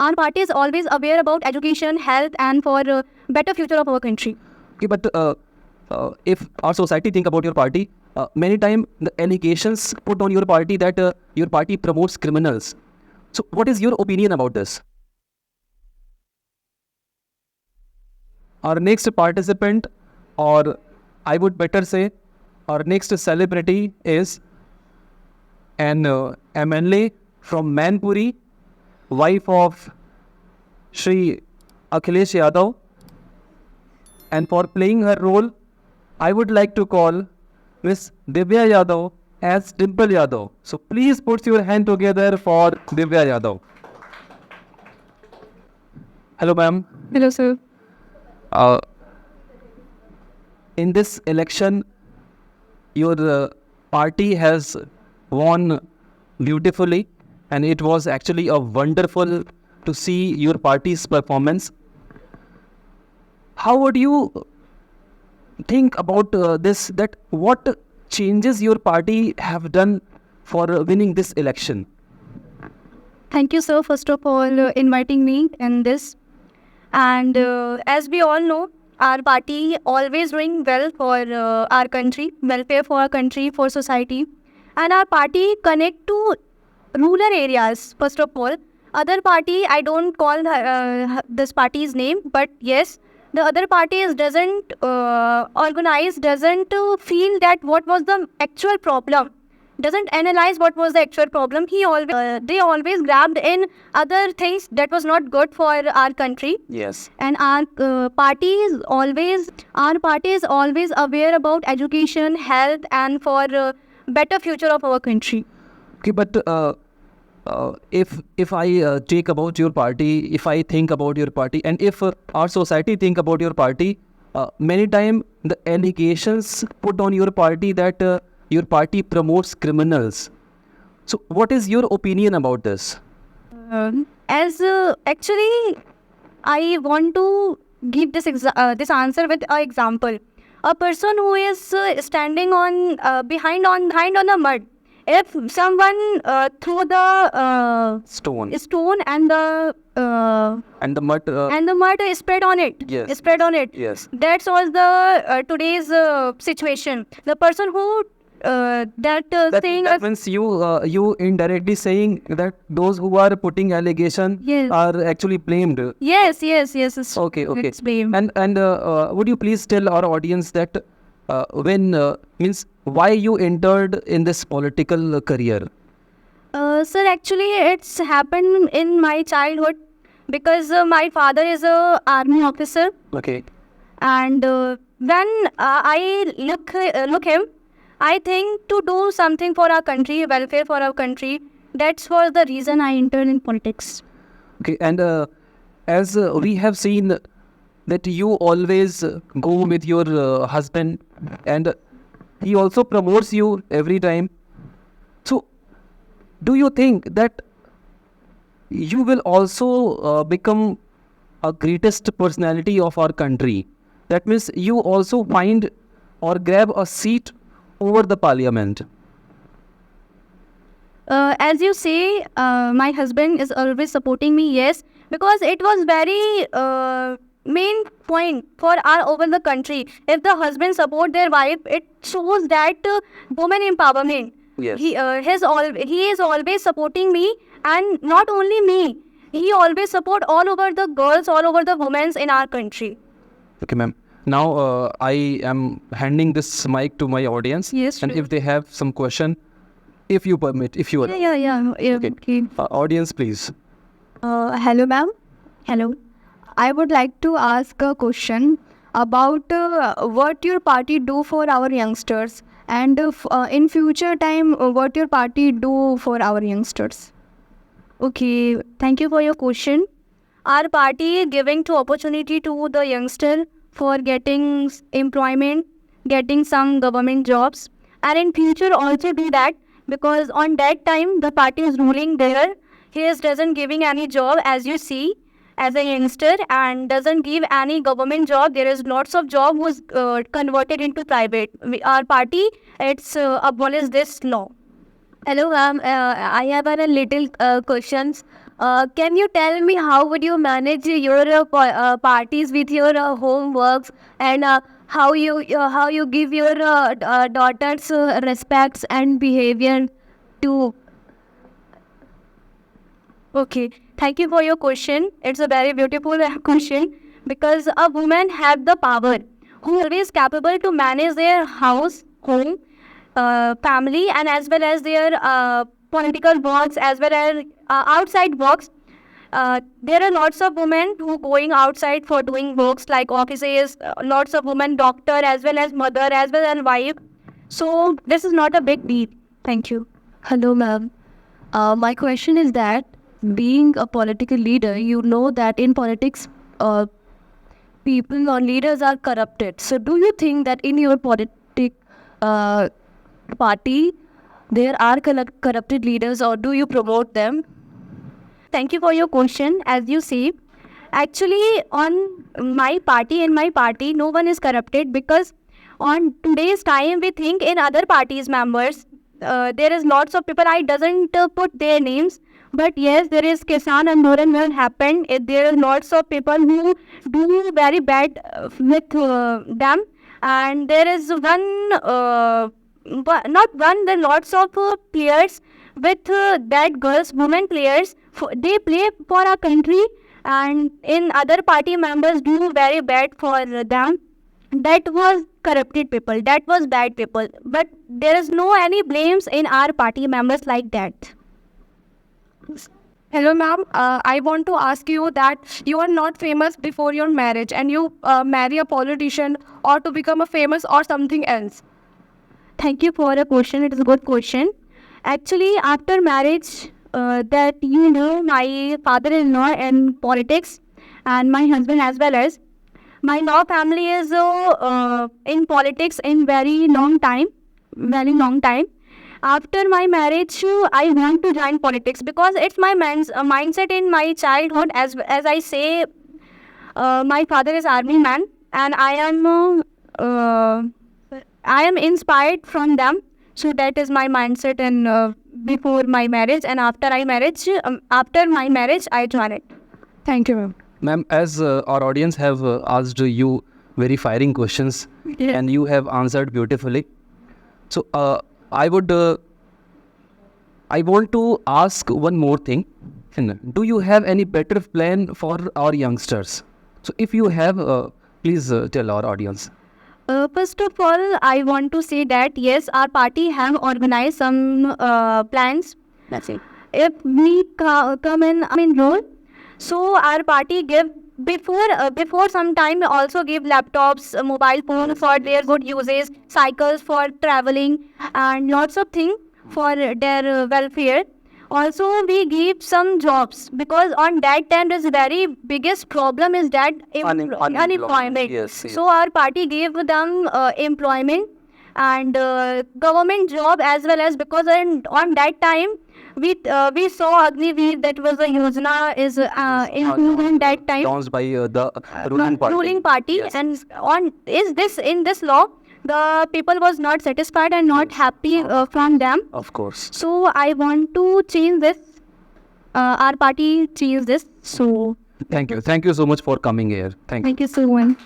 Our party is always aware about education, health, and for better future of our country. Okay, but if our society think about your party, many time the allegations put on your party that your party promotes criminals. So what is your opinion about this? Our next participant, or I would better say, our next celebrity is an MLA from Manpuri, wife of Shri Akhilesh Yadav. And for playing her role, I would like to call Miss Divya Yadav as Dimple Yadav. So please put your hand together for Divya Yadav. Hello, ma'am. Hello, sir. In this election, your party has won beautifully, and it was actually a wonderful to see your party's performance. How would you think about this, that what changes your party have done for winning this election? Thank you, sir, first of all, inviting me in this. And as we all know, our party always doing well for our country, welfare for our country, for society. And our party connect to rural areas, first of all. Other party, I don't call this party's name, but yes, the other parties doesn't organize, doesn't feel that what was the actual problem, doesn't analyze what was the actual problem. They always grabbed in other things that was not good for our country. Yes. And our party is always aware about education, health, and for better future of our country. Okay, but if I take about your party, if I think about your party, and if our society think about your party, many time the allegations put on your party that your party promotes criminals. So what is your opinion about this? Actually, I want to give this answer with an example. A person who is standing on behind on the mud. If someone threw the Stone and the mud spread on it. Yes. Spread on it. Yes. That's all the today's situation. The person who that means you indirectly saying that those who are putting allegation Yes. are actually blamed. Yes. Okay. It's blame. And would you please tell our audience that when means why you entered in this political career? Sir, actually, it's happened in my childhood because my father is a army officer, Okay. and when I look him, I think to do something for our country, welfare for our country. That's was the reason I entered in politics. Okay. And as we have seen that you always go with your husband, and he also promotes you every time. So do you think that you will also become a greatest personality of our country? That means you also find or grab a seat over the parliament. As you say, my husband is always supporting me, yes, because it was very main point for our over the country. If the husband support their wife, it shows that women empowerment. Yes. He is always supporting me, and not only me. He always support all over the girls, all over the women in our country. Okay, ma'am. Now I am handing this mic to my audience. Yes, And sure. if they have some question, if you permit, if you allow. Yeah. Okay. Audience, please. Hello, ma'am. Hello. I would like to ask a question about what your party do for our youngsters, and in future time, what your party do for our youngsters. Okay, thank you for your question. Our party giving to opportunity to the youngster for getting employment, getting some government jobs, and in future also do that, because on that time the party is ruling there. He doesn't giving any job, as you see, as a youngster, and doesn't give any government job. There is lots of job who's converted into private. Our party, it's abolish this law. Hello, ma'am. I have a little questions Can you tell me how would you manage your parties with your homeworks, and how you give your daughters respects and behavior to? Okay, thank you for your question. It's a very beautiful question because a woman have the power who is always capable to manage their house, home, family, and as well as their political works as well as outside works. There are lots of women who going outside for doing works like offices, lots of women doctor as well as mother as well as wife. So this is not a big deal. Thank you. Hello, ma'am. My question is that, being a political leader, you know that in politics, people or leaders are corrupted. So, do you think that in your party there are corrupted leaders, or do you promote them? Thank you for your question. As you see, actually, on my party, in my party, no one is corrupted because on today's time, we think in other parties members, there is lots of people. I doesn't put their names, but yes, there is Kisan Andolan when happened. There are lots of people who do very bad with them, and there is not one. There are lots of players with that girls, women players. They play for our country, and in other party members do very bad for them. That was corrupted people. That was bad people. But there is no any blames in our party members like that. Hello, ma'am. I want to ask you that you are not famous before your marriage and you marry a politician or to become a famous or something else. Thank you for the question. It is a good question. Actually, after marriage, that my father-in-law in politics and my husband as well as my law family is in politics in very long time. After my marriage, I want to join politics because it's my mindset in my childhood. As I say, my father is army man, and I am inspired from them. So that is my mindset. And before my marriage and after my marriage, I join it. Thank you, ma'am. Ma'am, as our audience have asked you very firing questions, Yeah. and you have answered beautifully. So I want to ask one more thing. Do you have any better plan for our youngsters? So if you have, please tell our audience. First of all, I want to say that yes, our party have organized some plans. That's it. If we come in enroll, so our party give before some time also give laptops, mobile phone for their good uses, cycles for traveling, and lots of things for their welfare. Also, we give some jobs because on that time the very biggest problem is that unemployment. Yes, yes. So our party gave them employment and government job as well as because on that time we saw Agniveer, that was a Yojana is in that time Launched by the ruling party. Yes. And on in this law the people was not satisfied and not happy from them. Of course. So I want to change this. Our party change this. So Thank you. Thank you so much for coming here. Thank you. thank you so much.